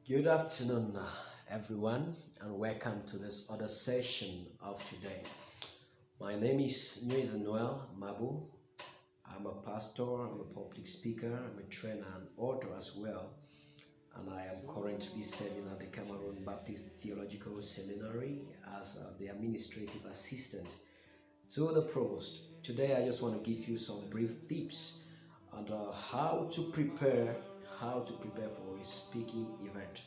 Good afternoon, everyone, and welcome to this other session of today. My name is Nuez Noel Mabu. I'm a pastor, I'm a public speaker, I'm a trainer and author as well, and I am currently serving at the Cameroon Baptist Theological Seminary as the administrative assistant to the provost. Today, I just want to give you some brief tips on how to prepare for a speaking event.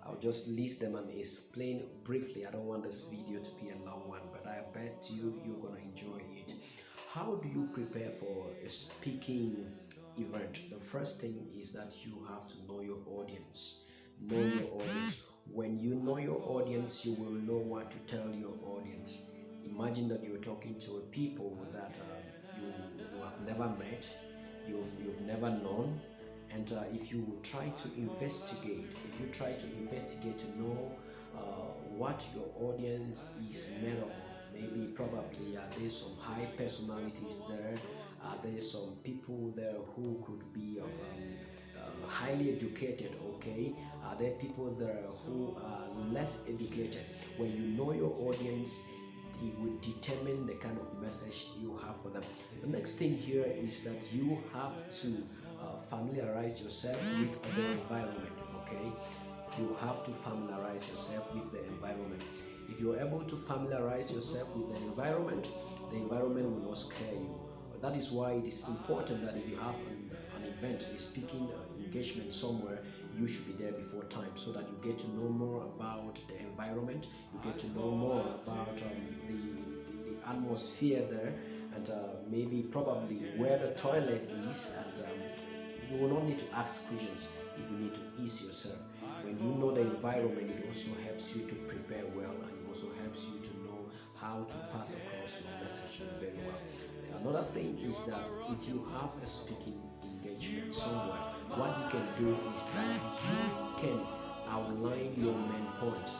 I'll just list them and explain briefly. I don't want this video to be a long one, but I bet you're gonna enjoy it. How do you prepare for a speaking event? The first thing is that you have to know your audience. Know your audience. When you know your audience, you will know what to tell your audience. Imagine that you're talking to a people that you have never met, you've never known, and if you try to investigate to know what your audience is made up of, maybe probably there's some high personalities there, there's some people there who could be of highly educated, okay, are there people there who are less educated. When you know your audience, it will determine the kind of message you have for them. The next thing here is that you have to familiarize yourself with the environment, okay? You have to familiarize yourself with the environment. If you're able to familiarize yourself with the environment will not scare you. But that is why it is important that if you have an event, a speaking engagement somewhere, you should be there before time so that you get to know more about the environment, you get to know more about the atmosphere there, and maybe probably where the toilet is, and you will not need to ask questions if you need to ease yourself. When you know the environment, it also helps you to prepare well, and it also helps you to know how to pass across your message very well. Another thing is that if you have a speaking engagement somewhere, what you can do is that you can outline your main point.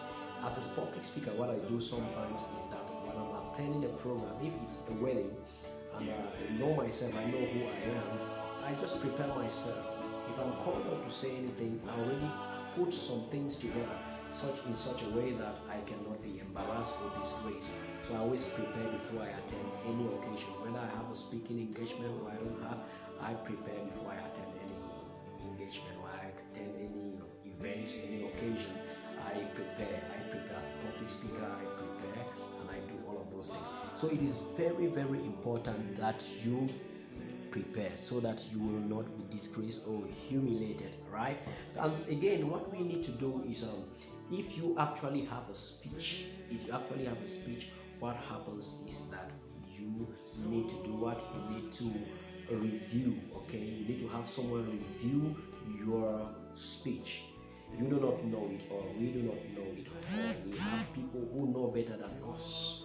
As a public speaker, what I do sometimes is that when I'm attending a program, if it's a wedding, and I know myself, I know who I am, I just prepare myself. If I'm called up to say anything, I already put some things together in such a way that I cannot be embarrassed or disgraced. So I always prepare before I attend any occasion. Whether I have a speaking engagement or I don't have, I prepare before I attend any engagement or I attend any event, any occasion. I prepare as a public speaker, I prepare and I do all of those things. So it is very, very important that you prepare so that you will not be disgraced or humiliated, right? And again, what we need to do is if you actually have a speech, what happens is that you need to do what? You need to review, okay? You need to have someone review your speech. You do not know it all. We do not know it all. We have people who know better than us.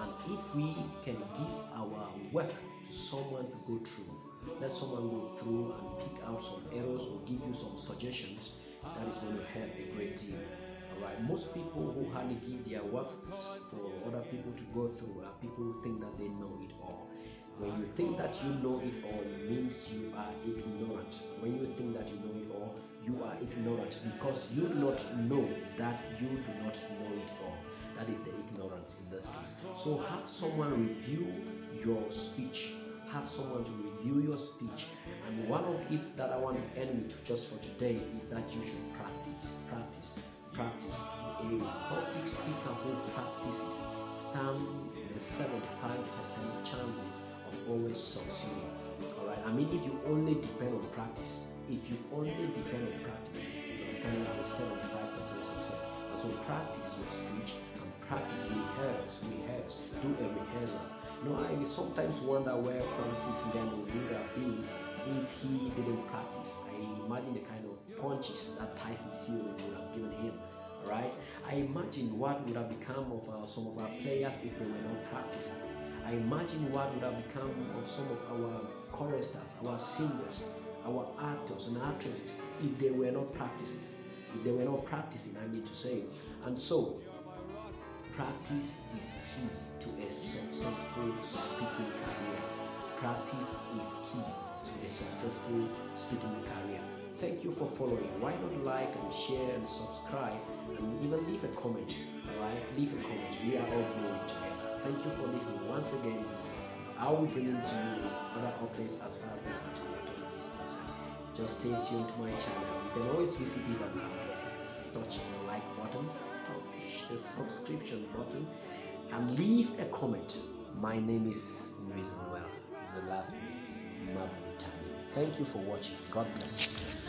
And if we can give our work to someone to go through, let someone go through and pick out some errors or give you some suggestions, that is going to help a great deal. Alright, most people who hardly give their work for other people to go through are people who think that they know it all. When you think that you know it all, it means you are ignorant. When you think that you know it all, you are ignorant because you do not know that you do not know it all. That is the ignorance in this case. So have someone review your speech. Have someone to review your speech. And one of it that I want to end with just for today is that you should practice. A public speaker who practices stands a 75% chances of always succeeding. Alright, I mean, if you only depend on practice, you're standing at a 75% success. And so practice your speech and practice, rehearse, do a rehearsal. I sometimes wonder where Francis Ngannou would have been if he didn't practice. I imagine the kind of punches that Tyson Fury would have given him. Right? I imagine what would have become of some of our players if they were not practicing. I imagine what would have become of some of our choristers, our singers, our actors and actresses if they were not practicing. I mean to say. And so, practice is key to a successful speaking career. Practice is key to a successful speaking career. thank you for following. Why not like and share and subscribe and even leave a comment? All right, leave a comment. We are all growing together. Thank you for listening. Once again, I will bring to you other updates as far as this particular topic is concerned. Just stay tuned to my channel. You can always visit it and touch the like button, touch the subscription button, and leave a comment. My name is Noise and Well. It's a laughing Mabu Tani. Thank you for watching. God bless you.